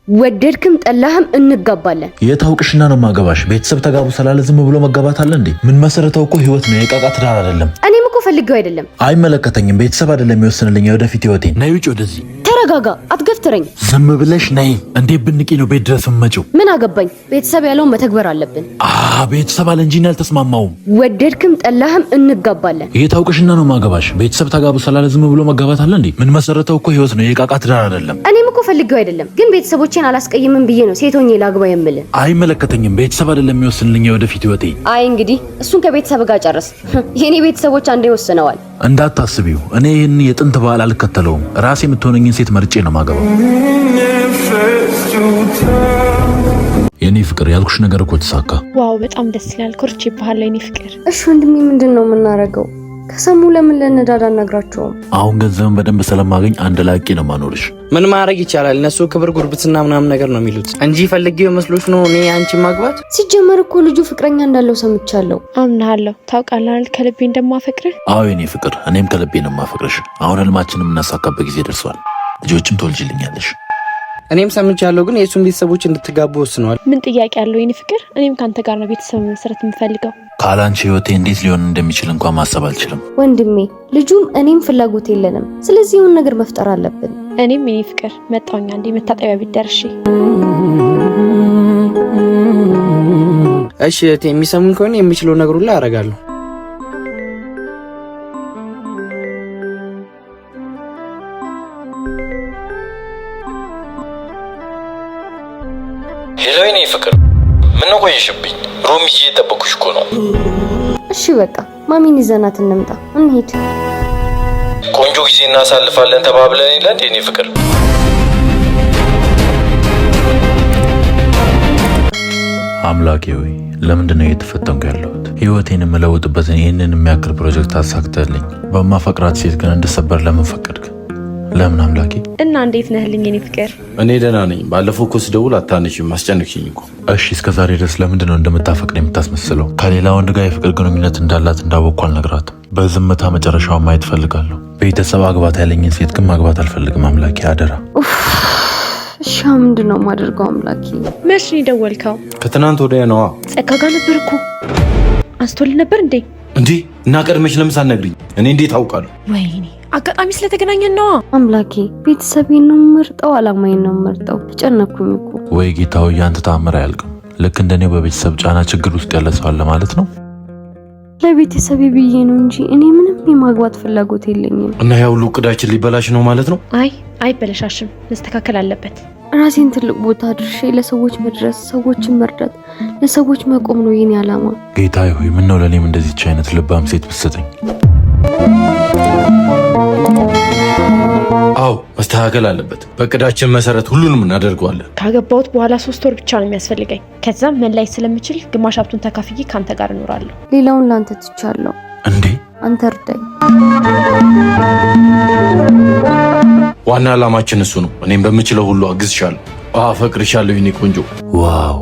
ወደድክም ጠላህም እንጋባለን። የታውቅሽና ነው ማገባሽ። ቤተሰብ ተጋቡ ስላለ ዝም ብሎ መጋባት አለ እንዴ? ምን መሰረተው እኮ ህይወት ነው፣ የቃቃ ትዳር አይደለም። እኔም እኮ ፈልጌው አይደለም። አይመለከተኝም። ቤተሰብ አይደለም የሚወስንልኝ ወደፊት ህይወቴን። ነይ ውጪ ወደዚህ። ተረጋጋ፣ አትገፍትረኝ። ዝም ብለሽ ነይ። እንዴ ብንቂ ነው ቤት ድረስ መጪው? ምን አገባኝ? ቤተሰብ ያለውን መተግበር አለብን። ቤተሰብ አለ እንጂ አልተስማማውም። ወደድክም ጠላህም እንጋባለን። የታውቅሽና ነው ማገባሽ። ቤተሰብ ተጋቡ ስላለ ዝም ብሎ መጋባት አለ እንዴ? ምን መሰረተው እኮ ህይወት ነው፣ የቃቃ ትዳር አይደለም። እኔም እኮ ፈልጌው አይደለም፣ ግን ቤተሰቦቼን አላስቀይምም ብዬ ነው ሴት ሆኜ ላግባ የምልህ። አይመለከተኝም። ቤተሰብ አይደለም የሚወስንልኝ ወደፊት ህይወቴ። እንግዲህ እሱን ከቤተሰብ ጋር ጨርስ። የኔ ቤተሰቦች አንዴ ወስነዋል። እንዳታስቢው፣ እኔ ይህን የጥንት ባህል አልከተለውም። ራሴ የምትሆነኝን ሴት መርጬ ነው ማገባው። የኔ ፍቅር ያልኩሽ ነገር እኮ ተሳካ። ዋው በጣም ደስ ይላል። ኮርቼ ባህል የኔ ፍቅር። እሺ ወንድሜ ምንድነው የምናረገው? ከሰሙ ለምን ለነዳዳ አናግራቸውም? አሁን ገንዘብን በደንብ ስለማገኝ አንድ ላቂ ነው ማኖርሽ። ምን ማድረግ ይቻላል? እነሱ ክብር ጉርብትና ምናምን ነገር ነው የሚሉት እንጂ ፈልጌው መስሎሽ ነው እኔ አንቺ ማግባት? ሲጀመር እኮ ልጁ ፍቅረኛ እንዳለው ሰምቻለሁ። አምናለሁ። ታውቃለህ ከልቤ እንደማፈቅርህ። አዎ የኔ ፍቅር፣ እኔም ከልቤ ነው የማፈቅርሽ። አሁን ህልማችንን የምናሳካበት ጊዜ ደርሷል። ልጆችም ትወልጂልኛለሽ። እኔም ሰምቻለሁ፣ ግን የእሱን ቤተሰቦች እንድትጋቡ ወስነዋል። ምን ጥያቄ አለው የኔ ፍቅር? እኔም ካንተ ጋር ነው ቤተሰብ መመስረት የምፈልገው። ካላንቺ ህይወቴ እንዴት ሊሆን እንደሚችል እንኳን ማሰብ አልችልም። ወንድሜ ልጁም እኔም ፍላጎት የለንም። ስለዚህ የሆነ ነገር መፍጠር አለብን። እኔም የኔ ፍቅር መጣውኛ እንዴ መታጠቢያ ቤት ደርሼ። እሺ የሚሰሙኝ ከሆነ የሚችለው ነገር ሁሉ አደርጋለሁ። ሄሎ የኔ ፍቅር፣ ምን ነው ቆየሽብኝ? ሮሚ እየጠበኩሽ እኮ ነው። እሺ በቃ ማሚን ይዘናት እንምጣ፣ እንሂድ። ቆንጆ ጊዜ እናሳልፋለን ተባብለን የለ የኔ ፍቅር? አምላኬ ሆይ ለምንድን ነው እየተፈተንኩ ያለሁት? ህይወቴን የምለውጥበትን ይህንን የሚያክል ፕሮጀክት አሳክተልኝ በማፈቅራት ሴት ግን እንድሰበር ለምን ፈቀድክ? ለምን አምላኬ? እና እንዴት ነህልኝ የኔ ፍቅር? እኔ ደህና ነኝ። ባለፈው እኮ ስደውል አታነሺም፣ አስጨነቅሽኝ እኮ። እሺ እስከዛሬ ድረስ ለምንድን ነው እንደምታፈቅር የምታስመስለው? ከሌላ ወንድ ጋር የፍቅር ግንኙነት እንዳላት እንዳወቅኩ አልነግራትም። በዝምታ መጨረሻውን ማየት ፈልጋለሁ። ቤተሰብ አግባት ያለኝን ሴት ግን ማግባት አልፈልግም። አምላኬ አደራ። እሺ ምንድን ነው የማደርገው አምላኬ? መች ነው የደወልከው? ከትናንት ወዲያ ነዋ። ጸጋ ጋር ነበር እኮ። አንስቶልህ ነበር እንዴ? እንዴ እና ቀድመሽ ለምን ሳትነግሪኝ? እኔ እንዴት አውቃለሁ? ወይኔ አጋጣሚ ስለተገናኘን ነዋ። አምላኬ ቤተሰቤን ነው የምመርጠው፣ አላማዬን ነው የምመርጠው። ተጨነኩኝ እኮ። ወይ ጌታው፣ ያንተ ተአምር አያልቅም። ልክ እንደኔው በቤተሰብ ጫና ችግር ውስጥ ያለ ሰው አለ ማለት ነው። ለቤተሰቤ ብዬ ነው እንጂ እኔ ምንም የማግባት ፍላጎት የለኝም። እና ያው ሁሉ እቅዳችን ሊበላሽ ነው ማለት ነው? አይበለሻሽም፣ መስተካከል አለበት። ራሴን ትልቅ ቦታ አድርሼ ለሰዎች መድረስ፣ ሰዎችን መርዳት፣ ለሰዎች መቆም ነው የኔ አላማ። ጌታዬ ሆይ ምን ነው ለኔም እንደዚህች አይነት ልባም ሴት ብትሰጠኝ። አው መስተካከል አለበት። በእቅዳችን መሰረት ሁሉንም እናደርገዋለን። ካገባሁት በኋላ 3 ወር ብቻ ነው የሚያስፈልገኝ። ከዛም መላይ ስለምችል ግማሽ ሀብቱን ተካፍዬ ካንተ ጋር እኖራለሁ። ሌላውን ላንተ ትቻለሁ። እንዴ አንተ እርዳኝ። ዋና ዓላማችን እሱ ነው። እኔም በምችለው ሁሉ አግዝሻለሁ። አፈቅርሻለሁ የኔ ቆንጆ። ዋው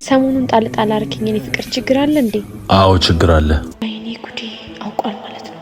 ሰሞኑን ጣልጣል አርክኝ የኔ ፍቅር። ችግር አለ እንዴ? አዎ ችግር አለ። ወይኔ ጉዴ፣ አውቋል ማለት ነው።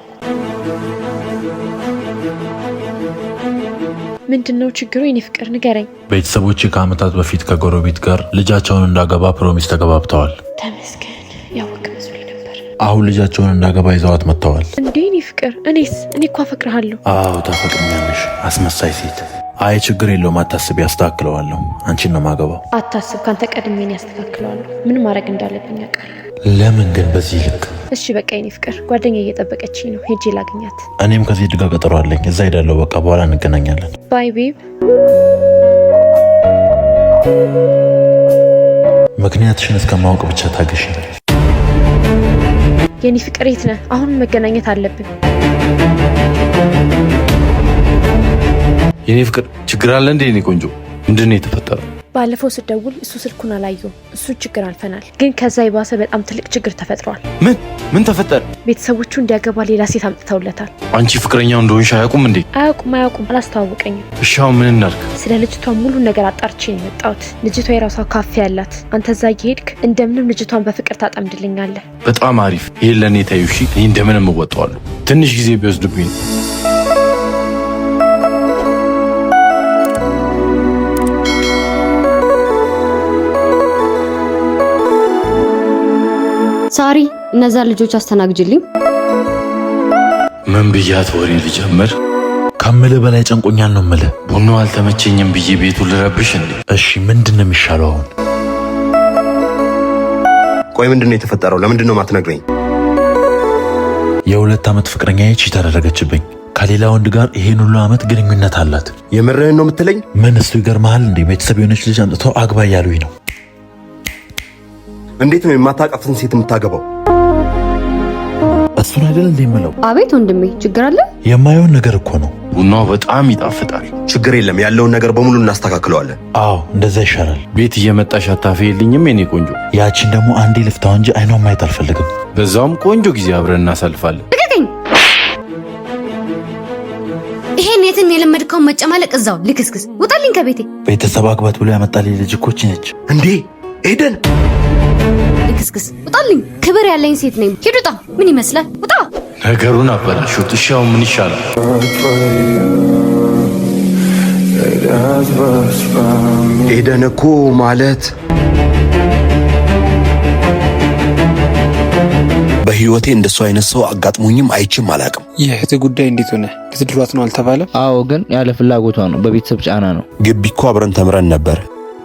ምንድነው ችግሩ የኔ ፍቅር? ንገረኝ። ቤተሰቦቼ ከዓመታት በፊት ከጎረቤት ጋር ልጃቸውን እንዳገባ ፕሮሚስ ተገባብተዋል። ተመስገን። ያወቅ መስሎኝ ነበር። አሁን ልጃቸውን እንዳገባ ይዘዋት መጥተዋል። እንዴ የኔ ፍቅር? እኔ እኮ አፈቅርሃለሁ። አዎ ታፈቅርኛለሽ፣ አስመሳይ ሴት። አይ ችግር የለውም አታስቢ፣ አስተካክለዋለሁ። አንቺን ነው ማገባው። አታስብ፣ ካንተ ቀድሜን ያስተካክለዋለሁ። ምን ማድረግ እንዳለብኝ አውቃለሁ። ለምን ግን በዚህ ልክ? እሺ በቃ የኔ ፍቅር፣ ጓደኛዬ እየጠበቀችኝ ነው፣ ሄጄ ላገኛት። እኔም ከዚህ ድጋ ቀጠሮ አለኝ፣ እዛ ሄዳለሁ። በቃ በኋላ እንገናኛለን። ባይ ቤብ። ምክንያትሽን እስከማወቅ ብቻ ታገሽ። የኔ ፍቅር የት ነህ? አሁን መገናኘት አለብን። የኔ ፍቅር ችግር አለ እንዴ? የኔ ቆንጆ ምንድን ነው የተፈጠረው? ባለፈው ስደውል እሱ ስልኩን አላየው። እሱ ችግር አልፈናል፣ ግን ከዛ የባሰ በጣም ትልቅ ችግር ተፈጥሯል። ምን ተፈጠረ? ቤተሰቦቹ እንዲያገባ ሌላ ሴት አምጥተውለታል። አንቺ ፍቅረኛው እንደሆንሽ አያውቁም እንዴ? አያውቁም፣ አላስተዋወቀኝም። እሺ አሁን ምን እናድርግ? ስለ ልጅቷ ሙሉ ነገር አጣርቼ ነው የመጣሁት። ልጅቷ የራሷ ካፌ ያላት፣ አንተ እዛ እየሄድክ እንደምንም ልጅቷን በፍቅር ታጠምድልኛለህ። በጣም አሪፍ። ይሄን ለእኔ ታዩ። እሺ እኔ እንደምንም እወጣዋለሁ። ትንሽ ጊዜ ቢወስድብኝ። ሳሪ እነዛ ልጆች አስተናግጅልኝ። ምን ብያት ወሬ ልጀምር? ከምልህ በላይ ጨንቆኛል ነው የምልህ። ቡናው አልተመቸኝም ብዬ ቤቱን ልረብሽ እንዴ? እሺ ምንድነው የሚሻለው አሁን? ቆይ ምንድነው የተፈጠረው? ለምንድነው ማትነግረኝ? የ2 ዓመት ፍቅረኛዬ ቺት ተደረገችብኝ። ከሌላ ወንድ ጋር ይሄን ሁሉ ዓመት ግንኙነት አላት። የምርህን ነው የምትለኝ? ምን እሱ ይገርምሃል እንዴ? ቤተሰብ የሆነች ልጅ አምጥተው አግባ እያሉኝ ነው። እንዴት ነው የማታውቃትን ሴት የምታገባው? እሱን አይደል እንዴ የምለው? አቤት ወንድሜ፣ ችግር አለ? የማየውን ነገር እኮ ነው። ቡናው በጣም ይጣፍጣል። ችግር የለም፣ ያለውን ነገር በሙሉ እናስተካክለዋለን። አዎ እንደዛ ይሻላል። ቤት እየመጣሽ አታፈይልኝም የኔ ቆንጆ? ያቺን ደግሞ አንዴ ልፍታው እንጂ አይኗን ማየት አልፈልግም። በዛውም ቆንጆ ጊዜ አብረን እናሳልፋለን። ልቀቀኝ! ይሄን የትን የለመድከውን መጨማለቅ እዛው ልክስክስ ውጣልኝ ከቤቴ። ቤተሰብ አግባት ብሎ ያመጣልኝ ልጅ እኮ እቺ ነች እንዴ? ኤደን ልክስክስ ውጣልኝ። ክብር ያለኝ ሴት ነኝ። ሂድ ውጣ። ምን ይመስላል? ውጣ። ነገሩን አበላሽሁት። እሺ አሁን ምን ይሻላል? ኤደን እኮ ማለት በህይወቴ እንደሱ አይነት ሰው አጋጥሞኝም አይችም አላቅም። የእህት ጉዳይ እንዴት ሆነ? ልትድሯት ነው አልተባለም? አዎ ግን ያለ ፍላጎቷ ነው፣ በቤተሰብ ጫና ነው። ግቢ እኮ አብረን ተምረን ነበር።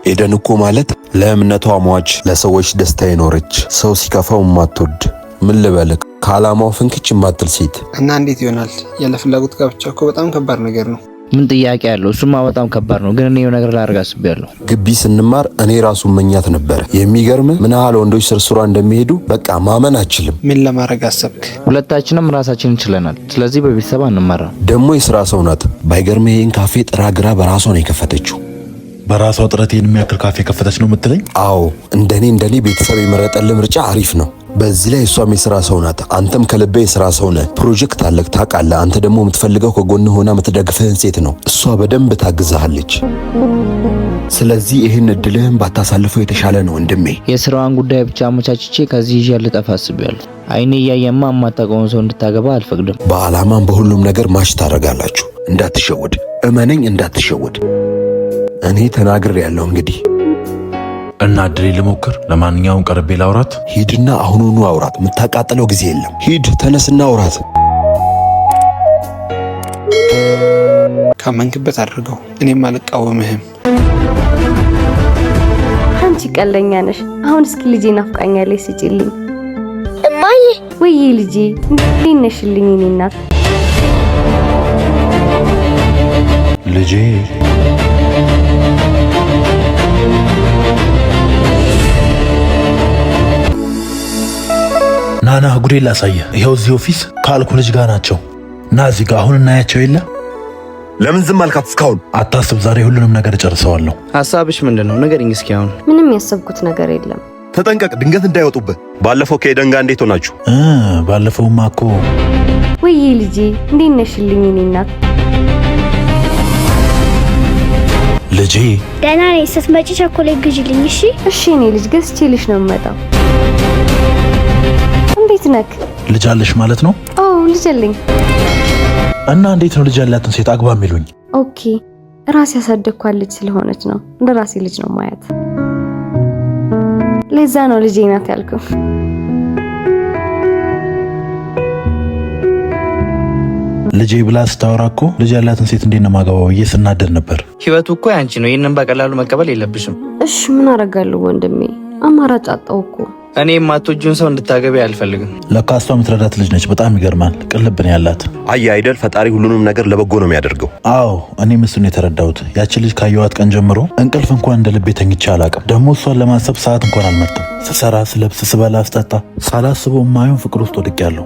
ኤደን እኮ ማለት ለእምነቷ ሟች፣ ለሰዎች ደስታ የኖረች፣ ሰው ሲከፋው ማትወድ፣ ምን ልበልክ፣ ከዓላማው ፍንክች ማትል ሴት። እና እንዴት ይሆናል? ያለ ፍላጎት ጋብቻ እኮ በጣም ከባድ ነገር ነው። ምን ጥያቄ ያለው? እሱማ በጣም ከባድ ነው፣ ግን እኔ ነገር ላደርግ አስቤያለሁ። ግቢ ስንማር እኔ ራሱ መኛት ነበር። የሚገርም ምን ያህል ወንዶች ስርስሯ እንደሚሄዱ በቃ ማመን አችልም። ምን ለማድረግ አሰብክ? ሁለታችንም ራሳችንን ችለናል። ስለዚህ በቤተሰብ አንማራም። ደግሞ የሥራ ሰው ናት። ባይገርም ይሄን ካፌ ጥራ ግራ በራሷ ነው የከፈተችው። በራሷ ጥረት ይሄን የሚያክል ካፌ ከፈተች ነው የምትለኝ? አዎ እንደኔ ቤተሰብ የመረጠልህ ምርጫ አሪፍ ነው። በዚህ ላይ እሷም የሥራ ሰው ናት። አንተም ከልቤ የሥራ ሰው ነህ። ፕሮጀክት አለክ ታውቃለህ። አንተ ደግሞ የምትፈልገው ከጎንህ ሆና የምትደግፍህን ሴት ነው። እሷ በደንብ ታግዛሃለች። ስለዚህ ይህን እድልህን ባታሳልፈው የተሻለ ነው ወንድሜ። የሥራዋን ጉዳይ ብቻ አመቻችቼ ከዚህ ይዤ ልጠፋ አስቤያለሁ። አይኔ እያየማ የማታውቀውን ሰው እንድታገባ አልፈቅድም። በዓላማም በሁሉም ነገር ማሽ ታደርጋላችሁ። እንዳትሸወድ፣ እመነኝ፣ እንዳትሸወድ። እኔ ተናግሬ ያለው እንግዲህ እና እድሌ ልሞክር። ለማንኛውም ቀርቤ ላውራት። ሂድና አሁኑኑ አውራት። የምታቃጥለው ጊዜ የለም። ሂድ ተነስና አውራት። ካመንክበት አድርገው፣ እኔም አልቃወምህም። አንቺ ቀለኛ ነሽ። አሁን እስኪ ልጄ ናፍቃኛለች ስጪልኝ። እማዬ ወይ ልጄ እንዴት ነሽልኝ? እኔ እናት ልጄ ናና ጉዴ ላሳየህ። ይኸው እዚህ ኦፊስ ከአልኩ ልጅ ጋር ናቸው። ና እዚህ ጋር አሁን እናያቸው የለ። ለምን ዝም አልካት እስካሁን? አታስብ፣ ዛሬ ሁሉንም ነገር እጨርሰዋለሁ። ሐሳብሽ ምንድነው? ንገሪኝ እስኪ አሁን። ምንም ያሰብኩት ነገር የለም። ተጠንቀቅ፣ ድንገት እንዳይወጡብህ። ባለፈው ከኤደን ጋር እንዴት ሆናችሁ? ባለፈውማ እኮ ወይ ልጄ እንዴት ነሽልኝ? እኔ እናት ልጄ ደህና ነኝ። ስትመጪ ቸኮሌት ግዢልኝ እሺ? እሺ እኔ ልጅ ገዝቼልሽ ነው የምመጣው። እንዴት ነክ? ልጅ አለሽ ማለት ነው? አዎ ልጅ አለኝ። እና እንዴት ነው ልጅ ያላትን ሴት አግባ የሚሉኝ? ኦኬ ራሴ ያሳደግኳት ልጅ ስለሆነች ነው። እንደ ራሴ ልጅ ነው ማየት። ለዛ ነው ልጄ ናት ያልከው። ልጄ ብላ ስታወራ እኮ ልጅ ያላትን ሴት እንዴት ነው ማገባው ብዬ ስናደድ ነበር። ህይወቱ እኮ ያንቺ ነው። ይህንን በቀላሉ መቀበል የለብሽም። እሺ ምን አደርጋለሁ ወንድሜ፣ አማራጭ አጣሁ እኮ። እኔ የማትወጂውን ሰው እንድታገቢ አልፈልግም። ለካ እሷ የምትረዳት ልጅ ነች። በጣም ይገርማል። ቅልብን ያላት። አይ አይደል፣ ፈጣሪ ሁሉንም ነገር ለበጎ ነው የሚያደርገው። አዎ እኔም እሱን የተረዳሁት። ያችን ልጅ ካየኋት ቀን ጀምሮ እንቅልፍ እንኳን እንደ ልቤ ተኝቼ አላቅም። ደግሞ እሷን ለማሰብ ሰዓት እንኳን አልመርጥም። ስሰራ፣ ስለብስ፣ ስበላ፣ ስጠጣ ሳላስበው የማየውን ፍቅር ውስጥ ወድቄያለሁ።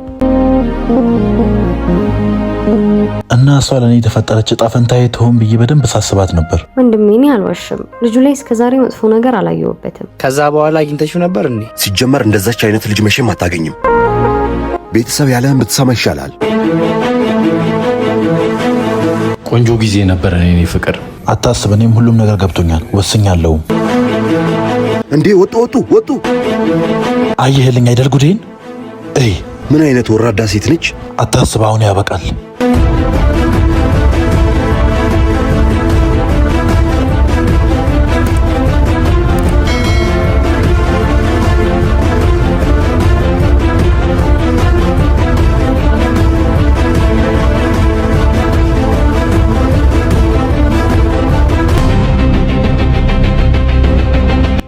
እና እሷ ለኔ የተፈጠረች ዕጣ ፈንታዬ ትሆን ብዬ በደንብ ሳስባት ነበር። ወንድሜ እኔ አልዋሽም፣ ልጁ ላይ እስከዛሬ መጥፎ ነገር አላየሁበትም። ከዛ በኋላ አግኝተሽው ነበር እንዴ? ሲጀመር እንደዛች አይነት ልጅ መቼም አታገኝም። ቤተሰብ ያለህን ብትሰማ ይሻላል። ቆንጆ ጊዜ ነበር እኔ ፍቅር። አታስብ፣ እኔም ሁሉም ነገር ገብቶኛል፣ ወስኛለሁ። እንዴ ወጡ አየህልኝ አይደል ጉዴን? ምን አይነት ወራዳ ሴት ነች? አታስብ፣ አሁን ያበቃል።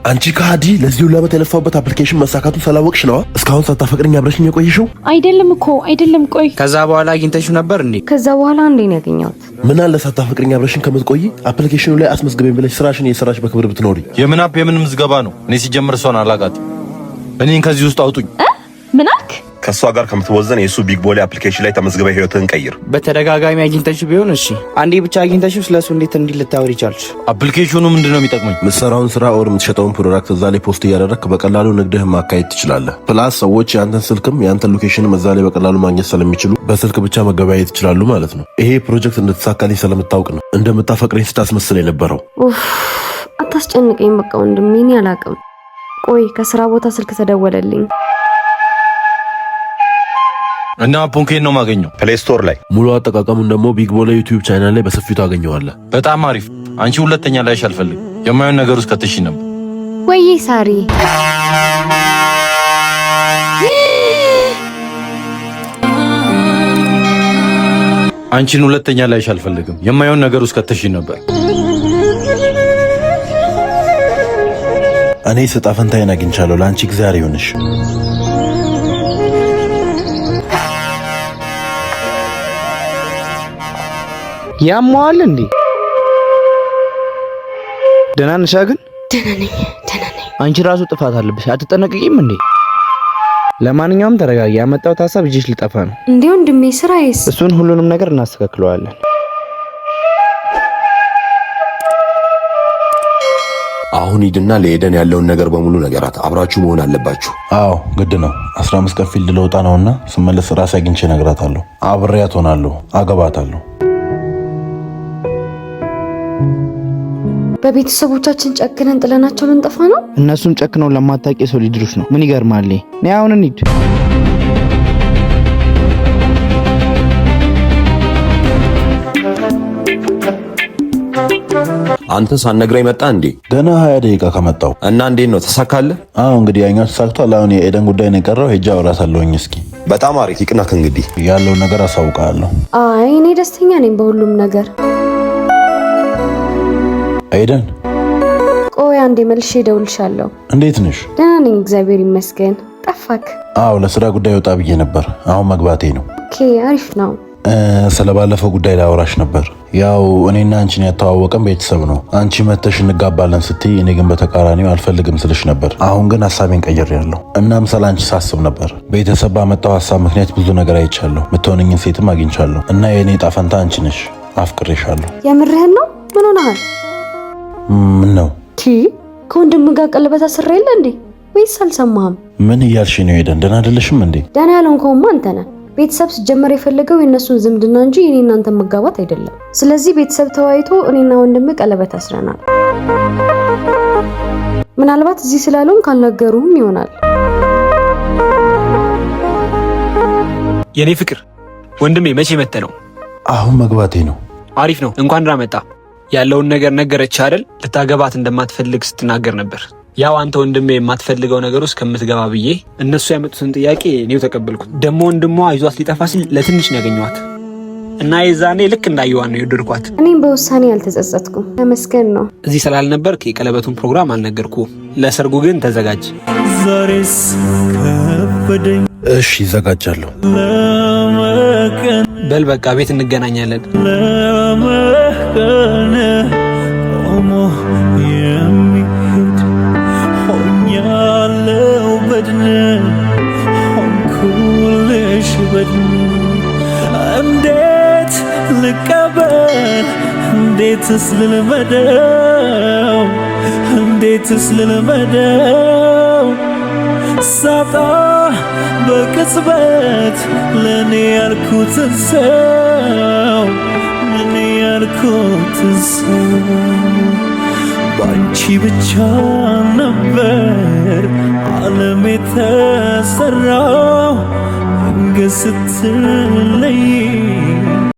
አንቺ ከሃዲ ለዚህ ሁሉ ዓመት የለፋውበት አፕሊኬሽን መሳካቱን ሳላወቅሽ ነው እስካሁን ሳታፈቅርኝ አብረሽኝ የቆየሽው? አይደለም ቆይ። ከዛ በኋላ አግኝተሽው ነበር እንዴ? ከዛ በኋላ እንዴ ነው ያገኘሁት? ምን አለ ሳታፈቅርኝ አብረሽኝ ከምትቆይ አፕሊኬሽኑ ላይ አስመዝግበኝ ብለሽ ስራሽን የሰራሽ በክብር ብትኖሪ። የምን አፕ የምን ምዝገባ ነው? እኔ ሲጀምር እሷን አላውቃትም። እኔን ከዚህ ውስጥ አውጡኝ። ምን አልክ? ከሷ ጋር ከምትወዘን የሱ ቢግ ቦሌ አፕሊኬሽን ላይ ተመዝግበ ህይወትህን ቀይር። በተደጋጋሚ አግኝተሽው ቢሆን እሺ፣ አንዴ ብቻ አግኝተሽው ስለሱ እንዴት እንዲህ ልታወሪ ቻልሽ? አፕሊኬሽኑ ምንድነው የሚጠቅመኝ? ምትሰራውን ስራ ኦር የምትሸጠውን ፕሮዳክት እዛ ላይ ፖስት እያደረግክ በቀላሉ ንግድህን ማካሄድ ትችላለህ። ፕላስ ሰዎች ያንተን ስልክም ያንተን ሎኬሽንም እዛ ላይ በቀላሉ ማግኘት ስለሚችሉ በስልክ ብቻ መገበያየት ይችላሉ ማለት ነው። ይሄ ፕሮጀክት እንድትሳካልኝ ስለምታውቅ ነው እንደምታፈቅረኝ ስታስመስል የነበረው። አታስጨንቀኝ በቃ ወንድሜ፣ እኔ አላውቅም። ቆይ ከስራ ቦታ ስልክ ተደወለልኝ እና አፑን ከየት ነው የማገኘው? ፕሌይ ስቶር ላይ። ሙሉ አጠቃቀሙን ደግሞ ቢግ ቦሌ ዩቲዩብ ቻናል ላይ በሰፊው ታገኘዋለህ። በጣም አሪፍ። አንቺ ሁለተኛ ላይሽ አልፈልግም። የማየውን ነገር ውስጥ ከተሽ ነበር ወይ ሳሪ? አንቺን ሁለተኛ ላይሽ አልፈልግም። የማየውን ነገር ውስጥ ከተሽ ነበር። እኔ ዕጣ ፈንታዬን አግኝቻለሁ። ለአንቺ እግዚአብሔር ይሁንሽ። ያሟል እንዴ? ደህና ነሽ? ግን ደህና ነኝ። አንቺ ራሱ ጥፋት አለብሽ። አትጠነቀቂም እንዴ? ለማንኛውም ተረጋጊ። ያመጣሁት ሐሳብ እጅሽ ሊጠፋ ነው እንዴ ወንድሜ? ስራዬስ? እሱን ሁሉንም ነገር እናስተካክለዋለን። አሁን ሂድና ለኤደን ያለውን ነገር በሙሉ ነገራት። አብራችሁ መሆን አለባችሁ። አዎ ግድ ነው። 15 ቀን ፊልድ ለውጣ ነውና ስመለስ ራሴ አግኝቼ እነግራታለሁ። አብሬያት ሆናለሁ፣ አገባታለሁ። በቤተሰቦቻችን ጨክነን ጥለናቸው ልንጠፋ ነው? እነሱም ጨክነው ለማታውቂ ሰው ሊድሩሽ ነው። ምን ይገርማል? ነይ አሁን እንሂድ። አንተ ሳትነግረኝ መጣ እንዴ? ገና 20 ደቂቃ ከመጣው እና እንዴት ነው ተሳካለ? አዎ እንግዲህ ያኛው ተሳክቷል። አሁን የኤደን ጉዳይ ነው የቀረው። ሄጄ አወራታለሁኝ። እስኪ በጣም አሪፍ ይቅናክ። እንግዲህ ያለውን ነገር አሳውቃለሁ። አይ እኔ ደስተኛ ነኝ በሁሉም ነገር። ኤደን ቆይ አንዴ መልሼ እደውልልሻለሁ። እንዴት ነሽ? ደህና ነኝ እግዚአብሔር ይመስገን። ጠፋክ? አዎ ለስራ ጉዳይ ወጣ ብዬ ነበር። አሁን መግባቴ ነው። ኦኬ አሪፍ ነው። ስለባለፈው ጉዳይ ላወራሽ ነበር። ያው እኔና አንቺን ያተዋወቀን ቤተሰብ ነው። አንቺ መተሽ እንጋባለን ስትይ እኔ ግን በተቃራኒው አልፈልግም ስልሽ ነበር። አሁን ግን ሐሳቤን ቀይሬያለሁ። እናም ስላንቺ ሳስብ ነበር። ቤተሰብ ባመጣው ሐሳብ ምክንያት ብዙ ነገር አይቻለሁ። የምትሆነኝን ሴትም አግኝቻለሁ እና የኔ ዕጣ ፈንታ አንቺ ነሽ። አፍቅሬሻለሁ። የምርህን ነው? ምን ሆነሃል? ምን ነው? ከወንድም ጋር ቀለበት አስሬ የለ እንዴ? ወይስ አልሰማህም? ምን እያልሽ ነው ሄደን? ደህና አይደለሽም እንዴ? ደህና ያልሆንከውማ አንተ ነህ። ቤተሰብ ሲጀመር የፈለገው የእነሱን ዝምድና እንጂ እኔ እናንተ መጋባት አይደለም። ስለዚህ ቤተሰብ ተወያይቶ እኔና ወንድም ቀለበት አስረናል። ምናልባት እዚህ ስላሉን ካልነገሩህም ይሆናል። የኔ ፍቅር ወንድሜ መቼ መጥተህ ነው? አሁን መግባቴ ነው። አሪፍ ነው። እንኳን ደህና መጣ። ያለውን ነገር ነገረች አይደል? ልታገባት እንደማትፈልግ ስትናገር ነበር። ያው አንተ ወንድሜ የማትፈልገው ነገር ውስጥ ከምትገባ ብዬ እነሱ ያመጡትን ጥያቄ እኔው ተቀበልኩት። ደግሞ ወንድሟ ይዟት ሊጠፋ ሲል ለትንሽ ነው ያገኘኋት እና የዛኔ ልክ እንዳየዋን ነው የወደድኳት። እኔም በውሳኔ አልተጸጸትኩም። ተመስገን ነው። እዚህ ስላልነበርክ የቀለበቱን ፕሮግራም አልነገርኩህም። ለሰርጉ ግን ተዘጋጅ። ዛሬስ ከበደኝ። እሺ ይዘጋጃለሁ። በል በቃ ቤት እንገናኛለን። ለመቀነ ቆሞ የሚሄድ ሆኛለው በድን ሆንኩልሽ በድን እንዴት ልቀበል እንዴትስ ልልመደው እንዴትስ ልልመደው ሳጣ በቅጽበት ለኔ ያልኩትን ሰው ለኔ ያልኩትን ሰው ባንቺ ብቻ ነበር ዓለም የተሰራው እንገ ስትለይ